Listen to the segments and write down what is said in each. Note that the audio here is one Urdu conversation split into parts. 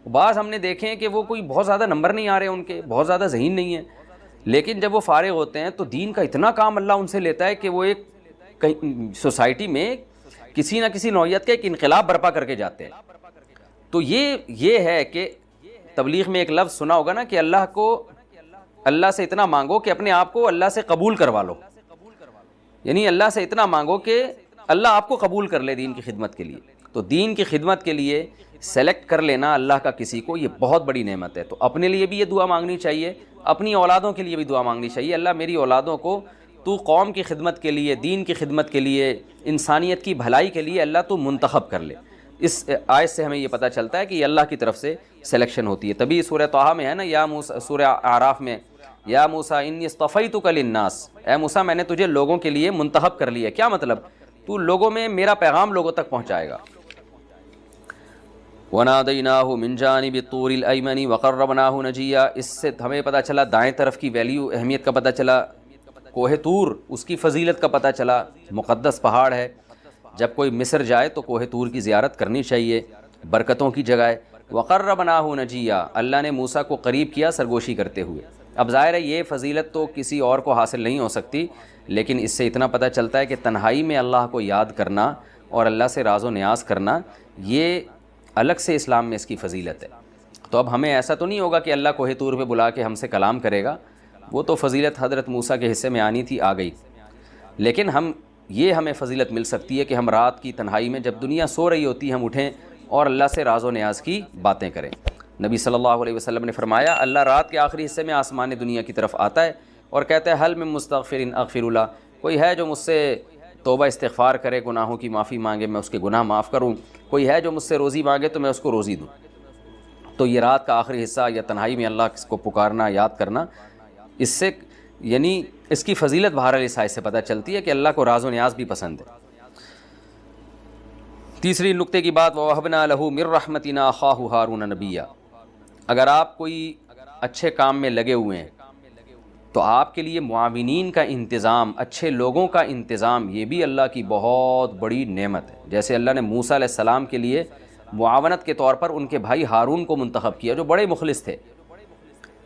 بعض ہم نے دیکھے ہیں کہ وہ کوئی بہت زیادہ نمبر نہیں آ رہے ان کے، بہت زیادہ ذہین نہیں ہے، لیکن جب وہ فارغ ہوتے ہیں تو دین کا اتنا کام اللہ ان سے لیتا ہے کہ وہ ایک سوسائٹی میں کسی نہ کسی نوعیت کا ایک انقلاب برپا کر کے جاتے ہیں۔ تو یہ ہے کہ تبلیغ میں ایک لفظ سنا ہوگا نا کہ اللہ سے اتنا مانگو کہ اپنے آپ کو اللہ سے قبول کروا لو، یعنی اللہ سے اتنا مانگو کہ اللہ آپ کو قبول کر لے دین کی خدمت کے لیے۔ تو دین کی خدمت کے لیے سلیکٹ کر لینا اللہ کا کسی کو، یہ بہت بڑی نعمت ہے۔ تو اپنے لیے بھی یہ دعا مانگنی چاہیے، اپنی اولادوں کے لیے بھی دعا مانگنی چاہیے، اللہ میری اولادوں کو تو قوم کی خدمت کے لیے، دین کی خدمت کے لیے، انسانیت کی بھلائی کے لیے اللہ تو منتخب کر لے۔ اس آیت سے ہمیں یہ پتہ چلتا ہے کہ یہ اللہ کی طرف سے سلیکشن ہوتی ہے۔ تبھی سورہ طٰہٰ میں ہے نا، یا موسیٰ، سورہ اعراف میں یا موسیٰ انی اصطفیتک للناس، اے موسیٰ میں نے تجھے لوگوں کے لیے منتخب کر لیا۔ کیا مطلب؟ تو لوگوں میں میرا پیغام لوگوں تک پہنچائے گا۔ وَنَادَيْنَاهُ مِنْ جَانِبِ الطُّورِ الْأَيْمَنِ وَقَرَّبْنَاهُ نَجِيًّا۔ اس سے ہمیں پتہ چلا دائیں طرف کی ویلیو، اہمیت کا پتہ چلا، کوہ طور اس کی فضیلت کا پتہ چلا، مقدس پہاڑ ہے، جب کوئی مصر جائے تو کوہ طور کی زیارت کرنی چاہیے، برکتوں کی جگہ ہے۔ وَقَرَّبْنَاهُ نَجِيًّا، اللہ نے موسیٰ کو قریب کیا سرگوشی کرتے ہوئے۔ اب ظاہر ہے یہ فضیلت تو کسی اور کو حاصل نہیں ہو سکتی، لیکن اس سے اتنا پتہ چلتا ہے کہ تنہائی میں اللہ کو یاد کرنا اور اللہ سے راز و نیاز کرنا، یہ الگ سے اسلام میں اس کی فضیلت ہے۔ تو اب ہمیں ایسا تو نہیں ہوگا کہ اللہ کوہ طور پہ بلا کے ہم سے کلام کرے گا، وہ تو فضیلت حضرت موسیٰ کے حصے میں آنی تھی، آ گئی، لیکن ہمیں فضیلت مل سکتی ہے کہ ہم رات کی تنہائی میں جب دنیا سو رہی ہوتی ہم اٹھیں اور اللہ سے راز و نیاز کی باتیں کریں۔ نبی صلی اللہ علیہ وسلم نے فرمایا اللہ رات کے آخری حصے میں آسمان دنیا کی طرف آتا ہے اور کہتا ہے حل من مستغفر اغفر له، کوئی ہے جو مجھ سے توبہ استغفار کرے، گناہوں کی معافی مانگے، میں اس کے گناہ معاف کروں، کوئی ہے جو مجھ سے روزی مانگے تو میں اس کو روزی دوں۔ تو یہ رات کا آخری حصہ یا تنہائی میں اللہ کو پکارنا، یاد کرنا، اس سے یعنی اس کی فضیلت بہرحال اس آیت سے پتہ چلتی ہے کہ اللہ کو راز و نیاز بھی پسند ہے۔ تیسری نقطے کی بات، وَوَهَبْنَا لَهُ مِن رَحْمَتِنَا أَخَاهُ هَارُونَ نَبِيًّا، اگر آپ کوئی اچھے کام میں لگے ہوئے ہیں تو آپ کے لیے معاونین کا انتظام، اچھے لوگوں کا انتظام، یہ بھی اللہ کی بہت بڑی نعمت ہے۔ جیسے اللہ نے موسیٰ علیہ السلام کے لیے معاونت کے طور پر ان کے بھائی ہارون کو منتخب کیا جو بڑے مخلص تھے۔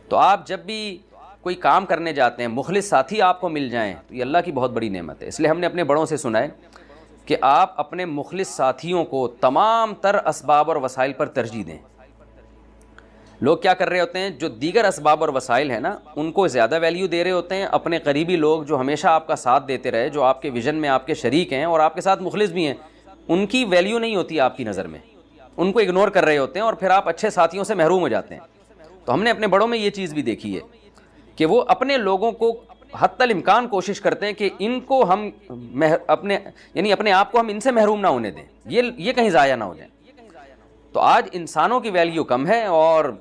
تو آپ جب بھی کوئی کام کرنے جاتے ہیں، مخلص ساتھی آپ کو مل جائیں تو یہ اللہ کی بہت بڑی نعمت ہے۔ اس لیے ہم نے اپنے بڑوں سے سنا ہے کہ آپ اپنے مخلص ساتھیوں کو تمام تر اسباب اور وسائل پر ترجیح دیں۔ لوگ کیا کر رہے ہوتے ہیں، جو دیگر اسباب اور وسائل ہیں نا ان کو زیادہ ویلیو دے رہے ہوتے ہیں، اپنے قریبی لوگ جو ہمیشہ آپ کا ساتھ دیتے رہے، جو آپ کے ویژن میں آپ کے شریک ہیں اور آپ کے ساتھ مخلص بھی ہیں، ان کی ویلیو نہیں ہوتی آپ کی نظر میں، ان کو اگنور کر رہے ہوتے ہیں اور پھر آپ اچھے ساتھیوں سے محروم ہو جاتے ہیں۔ تو ہم نے اپنے بڑوں میں یہ چیز بھی دیکھی ہے کہ وہ اپنے لوگوں کو حتی الامکان کوشش کرتے ہیں کہ ان کو ہم اپنے آپ کو ہم ان سے محروم نہ ہونے دیں، یہ کہیں ضائع نہ ہو جائیں۔ تو آج انسانوں کی ویلیو کم ہے اور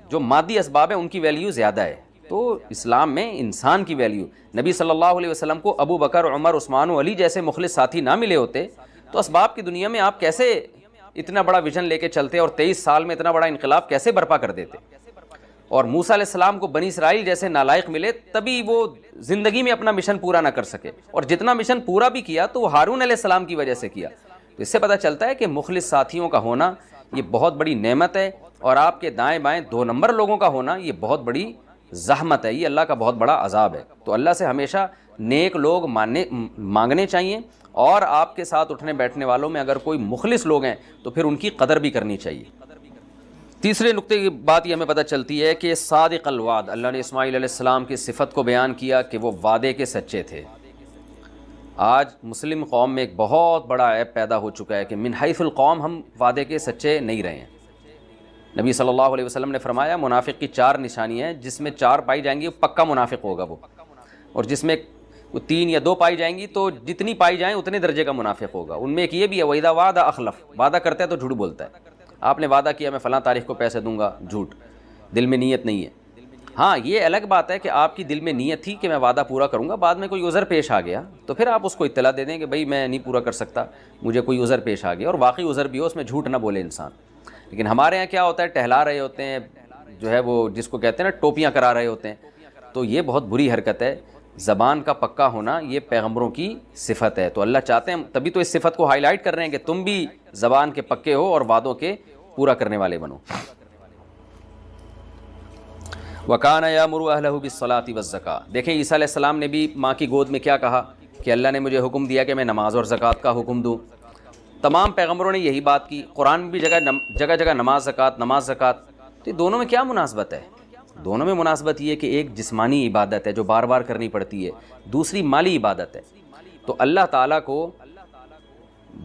جو مادی اسباب ہیں ان کی ویلیو زیادہ ہے۔ تو اسلام میں انسان کی ویلیو، نبی صلی اللہ علیہ وسلم کو ابو بکر، عمر، عثمان و علی جیسے مخلص ساتھی نہ ملے ہوتے تو اسباب کی دنیا میں آپ کیسے اتنا بڑا ویژن لے کے چلتے اور 23 سال میں اتنا بڑا انقلاب کیسے برپا کر دیتے؟ اور موسیٰ علیہ السلام کو بنی اسرائیل جیسے نالائق ملے تبھی وہ زندگی میں اپنا مشن پورا نہ کر سکے، اور جتنا مشن پورا بھی کیا تو وہ ہارون علیہ السلام کی وجہ سے کیا۔ تو اس سے پتہ چلتا ہے کہ مخلص ساتھیوں کا ہونا یہ بہت بڑی نعمت ہے، اور آپ کے دائیں بائیں 2 نمبر لوگوں کا ہونا یہ بہت بڑی زحمت ہے، یہ اللہ کا بہت بڑا عذاب ہے۔ تو اللہ سے ہمیشہ نیک لوگ مانگنے چاہیے، اور آپ کے ساتھ اٹھنے بیٹھنے والوں میں اگر کوئی مخلص لوگ ہیں تو پھر ان کی قدر بھی کرنی چاہیے۔ تیسرے نقطے کی بات یہ ہمیں پتہ چلتی ہے کہ صادق الوعد، اللہ نے اسماعیل علیہ السلام کی صفت کو بیان کیا کہ وہ وعدے کے سچے تھے۔ آج مسلم قوم میں ایک بہت بڑا عیب پیدا ہو چکا ہے کہ من حیث القوم ہم وعدے کے سچے نہیں رہے ہیں۔ نبی صلی اللہ علیہ وسلم نے فرمایا منافق کی 4 نشانیاں ہیں، جس میں 4 پائی جائیں گی پکا منافق ہوگا وہ، اور جس میں 3 یا 2 پائی جائیں گی تو جتنی پائی جائیں اتنے درجے کا منافق ہوگا۔ ان میں ایک یہ بھی ہے وَإِذَا وَعَدَ أَخْلَفَ، وعدہ کرتا ہے تو جھوٹ بولتا ہے۔ آپ نے وعدہ کیا میں فلاں تاریخ کو پیسے دوں گا، جھوٹ، دل میں نیت نہیں ہے۔ ہاں یہ الگ بات ہے کہ آپ کی دل میں نیت تھی کہ میں وعدہ پورا کروں گا، بعد میں کوئی عذر پیش آ گیا تو پھر آپ اس کو اطلاع دے دیں کہ بھائی میں نہیں پورا کر سکتا، مجھے کوئی عذر پیش آ گیا، اور واقعی عذر بھی ہو، اس میں جھوٹ نہ بولے انسان۔ لیکن ہمارے یہاں کیا ہوتا ہے، ٹہلا رہے ہوتے ہیں، جو ہے وہ جس کو کہتے ہیں نا ٹوپیاں کرا رہے ہوتے ہیں، تو یہ بہت بری حرکت ہے۔ زبان کا پکا ہونا یہ پیغمبروں کی صفت ہے، تو اللہ چاہتے ہیں، تبھی تو اس صفت کو ہائی لائٹ کر رہے ہیں کہ تم بھی زبان کے پکے ہو اور وعدوں کے پورا کرنے والے بنو۔ وَكَانَ يَأْمُرُ أَهْلَهُ بِالصَّلَاةِ وَالزَّكَاةِ۔ دیکھیں عیسیٰ علیہ السلام نے بھی ماں کی گود میں کیا کہا کہ اللہ نے مجھے حکم دیا کہ میں نماز اور زکوٰۃ کا حکم دوں۔ تمام پیغمبروں نے یہی بات کی، قرآن میں بھی جگہ جگہ نماز زکوٰۃ۔ تو دونوں میں کیا مناسبت ہے؟ دونوں میں مناسبت یہ کہ ایک جسمانی عبادت ہے جو بار بار کرنی پڑتی ہے، دوسری مالی عبادت ہے۔ تو اللہ تعالیٰ کو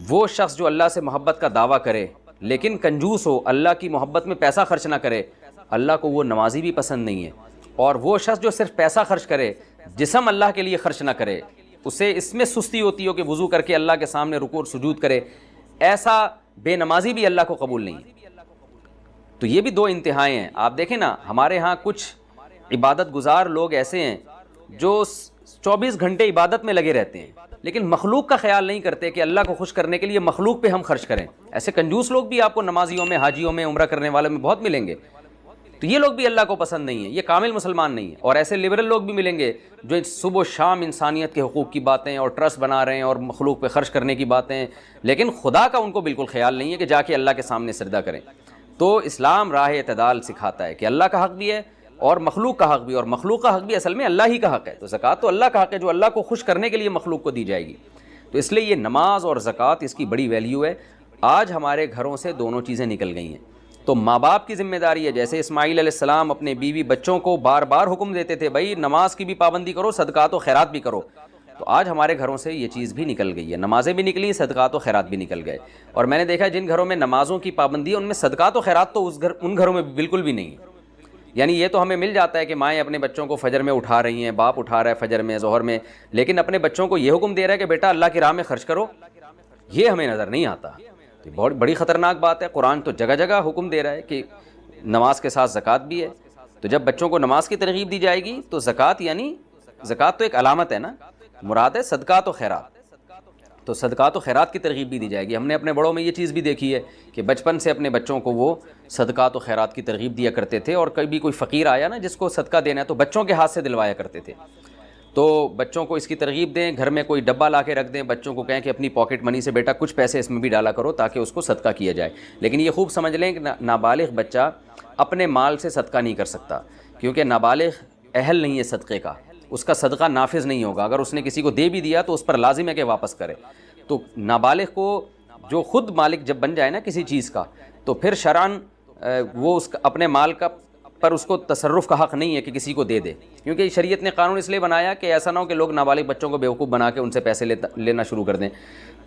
وہ شخص جو اللہ سے محبت کا دعویٰ کرے لیکن کنجوس ہو، اللہ کی محبت میں پیسہ خرچ نہ کرے، اللہ کو وہ نمازی بھی پسند نہیں ہے۔ اور وہ شخص جو صرف پیسہ خرچ کرے، جسم اللہ کے لیے خرچ نہ کرے، اسے اس میں سستی ہوتی ہو کہ وضو کر کے اللہ کے سامنے رکوع اور سجود کرے، ایسا بے نمازی بھی اللہ کو قبول نہیں ہے۔ تو یہ بھی دو انتہائیں ہیں۔ آپ دیکھیں نا، ہمارے ہاں کچھ عبادت گزار لوگ ایسے ہیں جو 24 گھنٹے عبادت میں لگے رہتے ہیں لیکن مخلوق کا خیال نہیں کرتے کہ اللہ کو خوش کرنے کے لیے مخلوق پہ ہم خرچ کریں۔ ایسے کنجوس لوگ بھی آپ کو نمازیوں میں، حاجیوں میں، عمرہ کرنے والوں میں بہت ملیں گے۔ تو یہ لوگ بھی اللہ کو پسند نہیں ہیں، یہ کامل مسلمان نہیں ہیں۔ اور ایسے لبرل لوگ بھی ملیں گے جو صبح و شام انسانیت کے حقوق کی باتیں اور ٹرسٹ بنا رہے ہیں اور مخلوق پہ خرچ کرنے کی باتیں، لیکن خدا کا ان کو بالکل خیال نہیں ہے کہ جا کے اللہ کے سامنے سجدہ کریں۔ تو اسلام راہ اعتدال سکھاتا ہے کہ اللہ کا حق بھی ہے اور مخلوق کا حق بھی، اور مخلوق کا حق بھی اصل میں اللہ ہی کا حق ہے۔ تو زکوٰۃ تو اللہ کا حق ہے جو اللہ کو خوش کرنے کے لیے مخلوق کو دی جائے گی۔ تو اس لیے یہ نماز اور زکوٰۃ اس کی بڑی ویلیو ہے۔ آج ہمارے گھروں سے دونوں چیزیں نکل گئی ہیں۔ تو ماں باپ کی ذمہ داری ہے، جیسے اسماعیل علیہ السلام اپنے بیوی بچوں کو بار بار حکم دیتے تھے، بھائی نماز کی بھی پابندی کرو، صدقات و خیرات بھی کرو۔ تو آج ہمارے گھروں سے یہ چیز بھی نکل گئی ہے، نمازیں بھی نکلی، صدقات و خیرات بھی نکل گئے۔ اور میں نے دیکھا جن گھروں میں نمازوں کی پابندی ہے ان میں صدقات و خیرات تو ان گھروں میں بالکل بھی نہیں ہے۔ یعنی یہ تو ہمیں مل جاتا ہے کہ مائیں اپنے بچوں کو فجر میں اٹھا رہی ہیں، باپ اٹھا رہا ہے فجر میں، ظہر میں، لیکن اپنے بچوں کو یہ حکم دے رہا ہے کہ بیٹا اللہ کی راہ میں خرچ کرو، یہ ہمیں نظر نہیں آتا۔ تو بہت بڑی خطرناک بات ہے۔ قرآن تو جگہ جگہ حکم دے رہا ہے کہ نماز کے ساتھ زکوٰۃ بھی ہے۔ تو جب بچوں کو نماز کی ترغیب دی جائے گی تو زکوٰۃ، یعنی زکوٰۃ تو ایک علامت ہے نا، مراد ہے صدقات و خیرات، تو صدقات و خیرات کی ترغیب بھی دی جائے گی۔ ہم نے اپنے بڑوں میں یہ چیز بھی دیکھی ہے کہ بچپن سے اپنے بچوں کو وہ صدقات و خیرات کی ترغیب دیا کرتے تھے، اور کبھی کوئی فقیر آیا نا جس کو صدقہ دینا ہے تو بچوں کے ہاتھ سے دلوایا کرتے تھے۔ تو بچوں کو اس کی ترغیب دیں، گھر میں کوئی ڈبہ لا کے رکھ دیں، بچوں کو کہیں کہ اپنی پاکٹ منی سے بیٹا کچھ پیسے اس میں بھی ڈالا کرو تاکہ اس کو صدقہ کیا جائے۔ لیکن یہ خوب سمجھ لیں کہ نابالغ بچہ اپنے مال سے صدقہ نہیں کر سکتا، کیونکہ نابالغ اہل نہیں ہے صدقے کا، اس کا صدقہ نافذ نہیں ہوگا۔ اگر اس نے کسی کو دے بھی دیا تو اس پر لازم ہے کہ واپس کرے۔ تو نابالغ کو جو خود مالک جب بن جائے نا کسی چیز کا، تو پھر شرعاً وہ اس کا اپنے مال کا پر اس کو تصرف کا حق نہیں ہے کہ کسی کو دے دے، کیونکہ شریعت نے قانون اس لیے بنایا کہ ایسا نہ ہو کہ لوگ نابالغ بچوں کو بیوقوف بنا کے ان سے پیسے لینا شروع کر دیں۔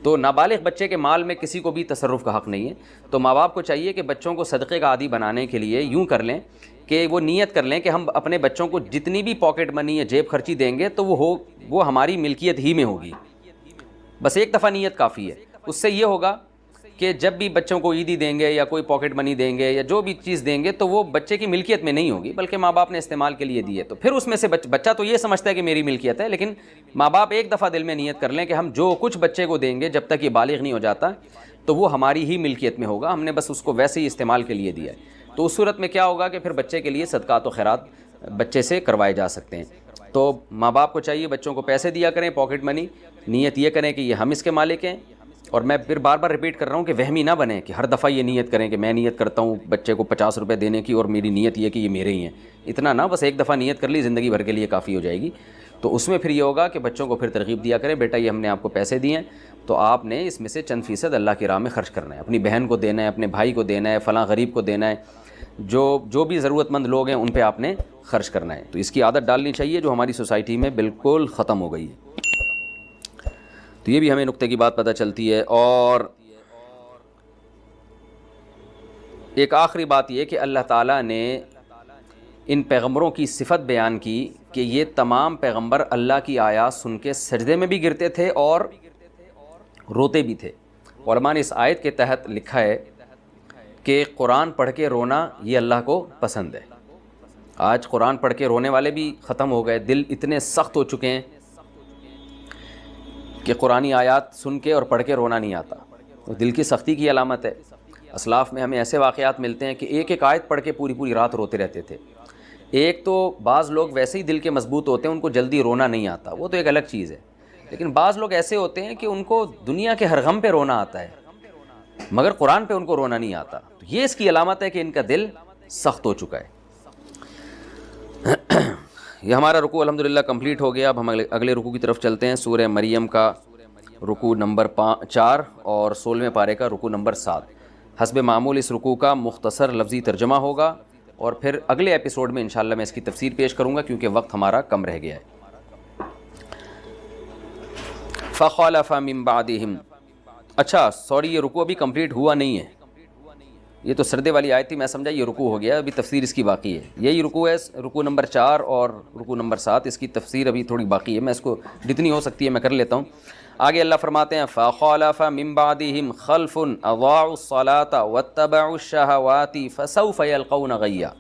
تو نابالغ بچے کے مال میں کسی کو بھی تصرف کا حق نہیں ہے۔ تو ماں باپ کو چاہیے کہ بچوں کو صدقے کا عادی بنانے کے لیے یوں کر لیں کہ وہ نیت کر لیں کہ ہم اپنے بچوں کو جتنی بھی پاکٹ منی یا جیب خرچی دیں گے تو وہ ہماری ملکیت ہی میں ہوگی۔ بس ایک دفعہ نیت کافی ہے۔ اس سے یہ ہوگا کہ جب بھی بچوں کو عیدی دیں گے یا کوئی پاکٹ منی دیں گے یا جو بھی چیز دیں گے تو وہ بچے کی ملکیت میں نہیں ہوگی، بلکہ ماں باپ نے استعمال کے لیے دی ہے۔ تو پھر اس میں سے بچہ تو یہ سمجھتا ہے کہ میری ملکیت ہے، لیکن ماں باپ ایک دفعہ دل میں نیت کر لیں کہ ہم جو کچھ بچے کو دیں گے جب تک یہ بالغ نہیں ہو جاتا تو وہ ہماری ہی ملکیت میں ہوگا، ہم نے بس اس کو ویسے ہی استعمال کے لیے دیا ہے۔ تو اس صورت میں کیا ہوگا کہ پھر بچے کے لیے صدقات و خیرات بچے سے کروائے جا سکتے ہیں۔ تو ماں باپ کو چاہیے بچوں کو پیسے دیا کریں، پاکٹ منی، نیت یہ کریں کہ یہ ہم اس کے مالک ہیں۔ اور میں پھر بار بار ریپیٹ کر رہا ہوں کہ وہمی نہ بنیں کہ ہر دفعہ یہ نیت کریں کہ میں نیت کرتا ہوں بچے کو 50 روپے دینے کی اور میری نیت یہ کہ یہ میرے ہی ہیں، اتنا نہ، بس ایک دفعہ نیت کر لی زندگی بھر کے لیے کافی ہو جائے گی۔ تو اس میں پھر یہ ہوگا کہ بچوں کو پھر ترغیب دیا کریں، بیٹا یہ ہم نے آپ کو پیسے دیے ہیں تو آپ نے اس میں سے چند فیصد اللہ کی راہ میں خرچ کرنا ہے، اپنی بہن کو دینا ہے، اپنے بھائی کو دینا ہے، فلاں غریب کو دینا ہے، جو بھی ضرورت مند لوگ ہیں ان پہ آپ نے خرچ کرنا ہے۔ تو اس کی عادت ڈالنی چاہیے جو ہماری سوسائٹی میں بالکل ختم ہو گئی ہے۔ تو یہ بھی ہمیں نقطے کی بات پتہ چلتی ہے۔ اور ایک آخری بات یہ کہ اللہ تعالیٰ نے ان پیغمبروں کی صفت بیان کی کہ یہ تمام پیغمبر اللہ کی آیات سن کے سجدے میں بھی گرتے تھے اور روتے بھی تھے۔ علماء نے اس آیت کے تحت لکھا ہے کہ قرآن پڑھ کے رونا یہ اللہ کو پسند ہے۔ آج قرآن پڑھ کے رونے والے بھی ختم ہو گئے، دل اتنے سخت ہو چکے ہیں کہ قرآنی آیات سن کے اور پڑھ کے رونا نہیں آتا، وہ دل کی سختی کی علامت ہے۔ اسلاف میں ہمیں ایسے واقعات ملتے ہیں کہ ایک ایک آیت پڑھ کے پوری پوری رات روتے رہتے تھے۔ ایک تو بعض لوگ ویسے ہی دل کے مضبوط ہوتے ہیں، ان کو جلدی رونا نہیں آتا، وہ تو ایک الگ چیز ہے، لیکن بعض لوگ ایسے ہوتے ہیں کہ ان کو دنیا کے ہر غم پہ رونا آتا ہے مگر قرآن پہ ان کو رونا نہیں آتا۔ تو یہ اس کی علامت ہے کہ ان کا دل سخت ہو چکا ہے۔ یہ ہمارا رکوع الحمدللہ کمپلیٹ ہو گیا. اب ہم اگلے رکوع کی طرف چلتے ہیں. سورہ مریم کا رکوع نمبر 4 اور 16ویں پارے کا رکوع نمبر 7. حسب معمول اس رکوع کا مختصر لفظی ترجمہ ہوگا اور پھر اگلے ایپیسوڈ میں انشاءاللہ میں اس کی تفسیر پیش کروں گا کیونکہ وقت ہمارا کم رہ گیا ہے. فخلف من بعدہم. اچھا سوری، یہ رکوع ابھی کمپلیٹ ہوا نہیں ہے. یہ تو سردے والی آیت تھی، میں سمجھا یہ رکوع ہو گیا، ابھی تفسیر اس کی باقی ہے. یہی رکوع ہے، رکوع نمبر 4 اور رکوع نمبر 7. اس کی تفسیر ابھی تھوڑی باقی ہے، میں اس کو جتنی ہو سکتی ہے میں کر لیتا ہوں. آگے اللہ فرماتے ہیں فخلف من بعدہم خلف اضاعوا الصلاۃ واتبعوا الشہوات فسوف یلقون غیا.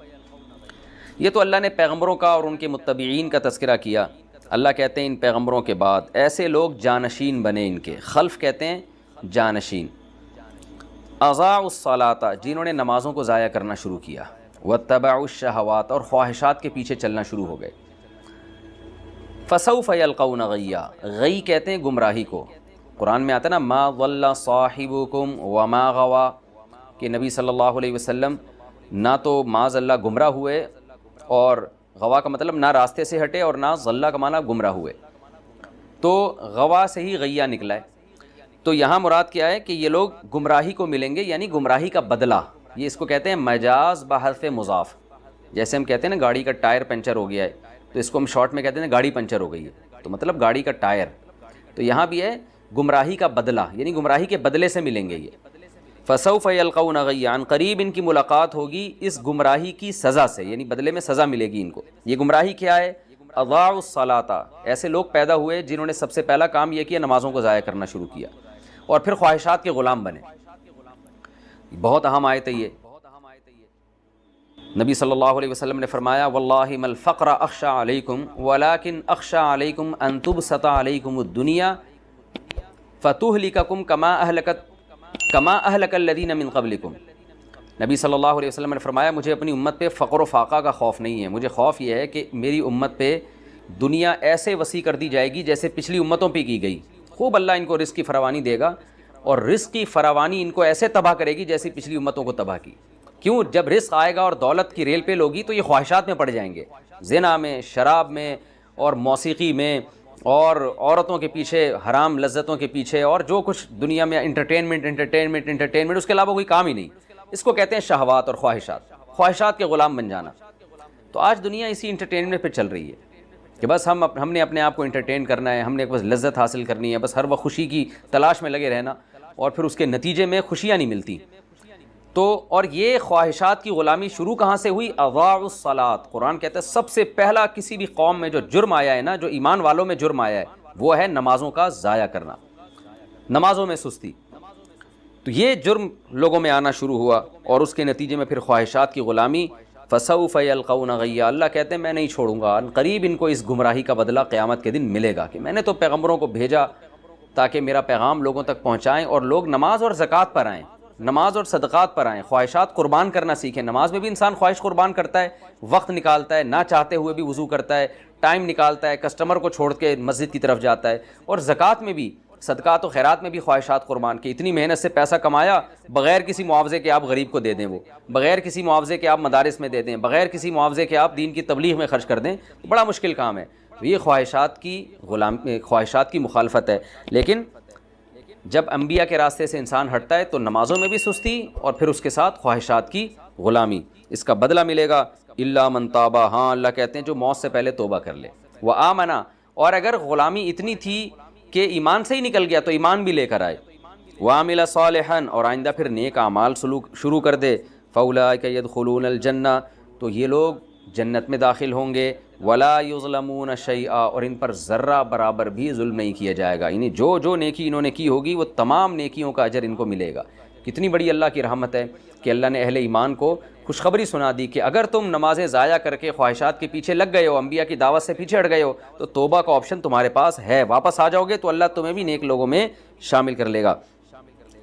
یہ تو اللہ نے پیغمبروں کا اور ان کے متبعین کا تذکرہ کیا. اللہ کہتے ہیں ان پیغمبروں کے بعد ایسے لوگ جانشین بنے ان کے. خلف کہتے ہیں جانشین. اضاعوا الصلاۃ جنہوں نے نمازوں کو ضائع کرنا شروع کیا. واتبعوا الشہوات اور خواہشات کے پیچھے چلنا شروع ہو گئے. فسوف یلقون غیا. غی کہتے ہیں گمراہی کو. قرآن میں آتا ہے نا ما ضل صاحبکم وما غوا، کہ نبی صلی اللہ علیہ وسلم نہ تو معاذ اللہ گمراہ ہوئے، اور غوا کا مطلب نہ راستے سے ہٹے، اور نہ ضلہ کا معنی گمراہ ہوئے. تو غوا سے ہی غیہ نکلا ہے. تو یہاں مراد کیا ہے کہ یہ لوگ گمراہی کو ملیں گے، یعنی گمراہی کا بدلہ. یہ اس کو کہتے ہیں مجاز بحرف مضاف. جیسے ہم کہتے ہیں نا گاڑی کا ٹائر پنچر ہو گیا ہے، تو اس کو ہم شارٹ میں کہتے ہیں گاڑی پنچر ہو گئی ہے، تو مطلب گاڑی کا ٹائر. تو یہاں بھی ہے گمراہی کا بدلہ، یعنی گمراہی کے بدلے سے ملیں گے یہ. فسوف یلقون غیا، عن قریب ان کی ملاقات ہوگی اس گمراہی کی سزا سے، یعنی بدلے میں سزا ملے گی ان کو. یہ گمراہی کیا ہے؟ اضاعوا الصلاۃ. ایسے لوگ پیدا ہوئے جنہوں نے سب سے پہلا کام یہ کیا، نمازوں کو ضائع کرنا شروع کیا، اور پھر خواہشات کے غلام بنے. بہت اہم آیت ہے یہ. نبی صلی اللہ علیہ وسلم نے فرمایا واللہ ما الفقر اخشى علیکم ولکن اخشى علیکم ان تبسط علیکم الدنیا فتہلککم کما اہلک الذین من قبلکم. نبی صلی اللہ علیہ وسلم نے فرمایا مجھے اپنی امت پہ فقر و فاقہ کا خوف نہیں ہے، مجھے خوف یہ ہے کہ میری امت پہ دنیا ایسے وسیع کر دی جائے گی جیسے پچھلی امتوں پہ کی گئی. خوب اللہ ان کو رزق کی فراوانی دے گا، اور رزق کی فراوانی ان کو ایسے تباہ کرے گی جیسی پچھلی امتوں کو تباہ کی. کیوں؟ جب رزق آئے گا اور دولت کی ریل پہ لوگی تو یہ خواہشات میں پڑ جائیں گے، زنا میں، شراب میں، اور موسیقی میں، اور عورتوں کے پیچھے، حرام لذتوں کے پیچھے، اور جو کچھ دنیا میں انٹرٹینمنٹ، اس کے علاوہ کوئی کام ہی نہیں. اس کو کہتے ہیں شہوات اور خواہشات کے غلام بن جانا. تو آج دنیا اسی انٹرٹینمنٹ پہ چل رہی ہے کہ بس ہم نے اپنے آپ کو انٹرٹین کرنا ہے، ہم نے بس لذت حاصل کرنی ہے، بس ہر وقت خوشی کی تلاش میں لگے رہنا، اور پھر اس کے نتیجے میں خوشیاں نہیں ملتی. تو اور یہ خواہشات کی غلامی شروع کہاں سے ہوئی؟ اضاعوا الصلاۃ. قرآن کہتا ہے سب سے پہلا کسی بھی قوم میں جو جرم آیا ہے نا، جو ایمان والوں میں جرم آیا ہے، وہ ہے نمازوں کا ضائع کرنا، نمازوں میں سستی. تو یہ جرم لوگوں میں آنا شروع ہوا، اور اس کے نتیجے میں پھر خواہشات کی غلامی. فسوف یلقون غیا. اللہ کہتے ہیں میں نہیں چھوڑوں گا، قریب ان کو اس گمراہی کا بدلہ قیامت کے دن ملے گا. کہ میں نے تو پیغمبروں کو بھیجا تاکہ میرا پیغام لوگوں تک پہنچائیں، اور لوگ نماز اور زکوٰۃ پر آئیں، نماز اور صدقات پر آئیں، خواہشات قربان کرنا سیکھیں. نماز میں بھی انسان خواہش قربان کرتا ہے، وقت نکالتا ہے، نہ چاہتے ہوئے بھی وضو کرتا ہے، ٹائم نکالتا ہے، کسٹمر کو چھوڑ کے مسجد کی طرف جاتا ہے. اور زکوٰۃ میں بھی، صدقات و خیرات میں بھی خواہشات قربان کی. اتنی محنت سے پیسہ کمایا، بغیر کسی معاوضے کے آپ غریب کو دے دیں، وہ بغیر کسی معاوضے کے آپ مدارس میں دے دیں، بغیر کسی معاوضے کے آپ دین کی تبلیغ میں خرچ کر دیں، بڑا مشکل کام ہے. یہ خواہشات کی مخالفت ہے. لیکن جب انبیاء کے راستے سے انسان ہٹتا ہے تو نمازوں میں بھی سستی، اور پھر اس کے ساتھ خواہشات کی غلامی. اس کا بدلہ ملے گا. الا من تابا. ہاں اللہ کہتے ہیں جو موت سے پہلے توبہ کر لے. وآمنا. اور اگر غلامی اتنی تھی کہ ایمان سے ہی نکل گیا تو ایمان بھی لے کر آئے. وعمل صالحا. اور آئندہ پھر نیک اعمال شروع کر دے. فاولئک یدخلون الجنہ. تو یہ لوگ جنت میں داخل ہوں گے. ولا یظلمون شیئا. اور ان پر ذرہ برابر بھی ظلم نہیں کیا جائے گا، یعنی جو نیکی انہوں نے کی ہوگی وہ تمام نیکیوں کا اجر ان کو ملے گا. کتنی بڑی اللہ کی رحمت ہے کہ اللہ نے اہل ایمان کو خوشخبری سنا دی کہ اگر تم نمازیں ضائع کر کے خواہشات کے پیچھے لگ گئے ہو، انبیاء کی دعوت سے پیچھے ہٹ گئے ہو، تو توبہ کا آپشن تمہارے پاس ہے. واپس آ جاؤ گے تو اللہ تمہیں بھی نیک لوگوں میں شامل کر لے گا.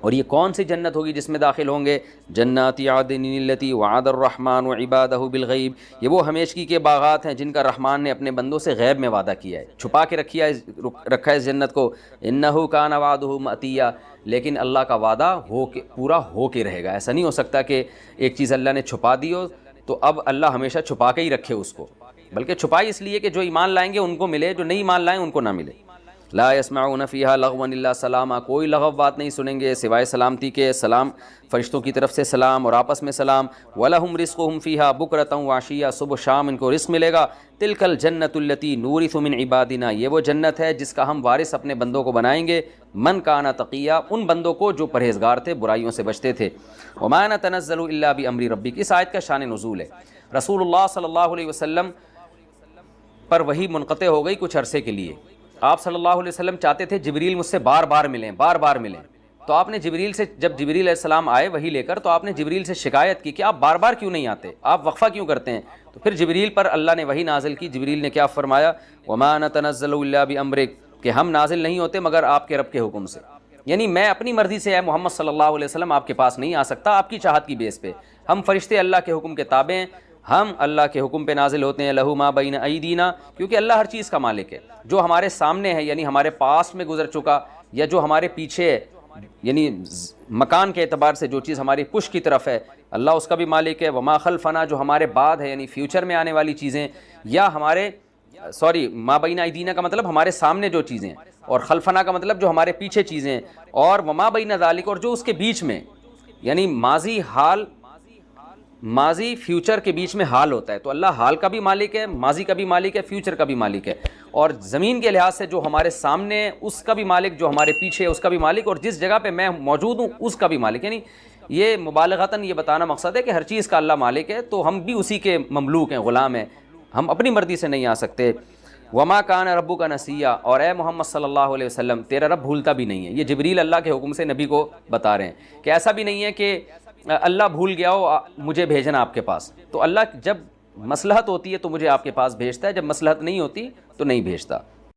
اور یہ کون سی جنت ہوگی جس میں داخل ہوں گے؟ جنات عدن التی وعد الرحمن عبادہ بالغیب. یہ وہ ہمیشگی کے باغات ہیں جن کا رحمان نے اپنے بندوں سے غیب میں وعدہ کیا ہے، چھپا کے رکھا ہے اس جنت کو. انہ کان وعدہ مأتیا. لیکن اللہ کا وعدہ پورا ہو کے رہے گا. ایسا نہیں ہو سکتا کہ ایک چیز اللہ نے چھپا دی ہو تو اب اللہ ہمیشہ چھپا کے ہی رکھے اس کو. بلکہ چھپائی اس لیے کہ جو ایمان لائیں گے ان کو ملے، جو نہیں ایمان لائیں ان کو نہ ملے۔ لا يسمعون فیہا لغوا الا سلاما، کوئی لغو بات نہیں سنیں گے سوائے سلامتی کے، سلام فرشتوں کی طرف سے سلام اور آپس میں سلام۔ وَلَهُمْ رِزْقُهُمْ فِيهَا بُكْرَةً وَعَشِيًّا، صبح شام ان کو رزق ملے گا۔ تِلْكَ الْجَنَّةُ الَّتِي نُورِثُ مِنْ عِبَادِنَا، یہ وہ جنت ہے جس کا ہم وارث اپنے بندوں کو بنائیں گے۔ من کان تقیا، ان بندوں کو جو پرہیزگار تھے، برائیوں سے بچتے تھے۔ وَمَا نَتَنَزَّلُ إِلَّا بِأَمْرِ رَبِّكَ، اس آیت کا شان نزول ہے۔ رسول اللہ صلی اللہ علیہ وسلم پر وحی منقطع ہو گئی کچھ عرصے کے لیے۔ آپ صلی اللہ علیہ وسلم چاہتے تھے جبریل مجھ سے بار بار ملیں، بار بار ملیں، تو آپ نے جبریل سے، جب جبریل علیہ السلام آئے وحی لے کر، تو آپ نے جبریل سے شکایت کی کہ آپ بار بار کیوں نہیں آتے، آپ وقفہ کیوں کرتے ہیں؟ تو پھر جبریل پر اللہ نے وحی نازل کی۔ جبریل نے کیا فرمایا؟ وَمَا نَتَنَزَّلُ إِلَّا بِأَمْرِكَ، کہ ہم نازل نہیں ہوتے مگر آپ کے رب کے حکم سے، یعنی میں اپنی مرضی سے، اے محمد صلی اللہ علیہ وسلم، آپ کے پاس نہیں آ سکتا آپ کی چاہت کی بیس پہ۔ ہم فرشتے اللہ کے حکم کے تابع ہیں، ہم اللہ کے حکم پہ نازل ہوتے ہیں۔ لہو ما بین ایدینا، کیونکہ اللہ ہر چیز کا مالک ہے۔ جو ہمارے سامنے ہے یعنی ہمارے پاس میں گزر چکا، یا جو ہمارے پیچھے ہے یعنی مکان کے اعتبار سے جو چیز ہماری پشت کی طرف ہے، اللہ اس کا بھی مالک ہے۔ وما خلفنا، جو ہمارے بعد ہے یعنی فیوچر میں آنے والی چیزیں، یا ہمارے ما بین ایدینا کا مطلب ہمارے سامنے جو چیزیں، اور خلفنا کا مطلب جو ہمارے پیچھے چیزیں، اور وما بین ذالک، اور جو اس کے بیچ میں، یعنی ماضی، حال، ماضی فیوچر کے بیچ میں حال ہوتا ہے، تو اللہ حال کا بھی مالک ہے، ماضی کا بھی مالک ہے، فیوچر کا بھی مالک ہے، اور زمین کے لحاظ سے جو ہمارے سامنے ہے اس کا بھی مالک، جو ہمارے پیچھے ہے اس کا بھی مالک، اور جس جگہ پہ میں موجود ہوں اس کا بھی مالک۔ یعنی یہ مبالغتاً یہ بتانا مقصد ہے کہ ہر چیز کا اللہ مالک ہے، تو ہم بھی اسی کے مملوک ہیں، غلام ہیں، ہم اپنی مرضی سے نہیں آ سکتے۔ وما کان ربک نسیا، اور اے محمد صلی اللہ علیہ وسلم تیرا رب بھولتا بھی نہیں ہے۔ یہ جبریل اللہ کے حکم سے نبی کو بتا رہے ہیں کہ ایسا بھی نہیں ہے کہ اللہ بھول گیا ہو مجھے بھیجنا آپ کے پاس، تو اللہ جب مصلحت ہوتی ہے تو مجھے آپ کے پاس بھیجتا ہے، جب مصلحت نہیں ہوتی تو نہیں بھیجتا۔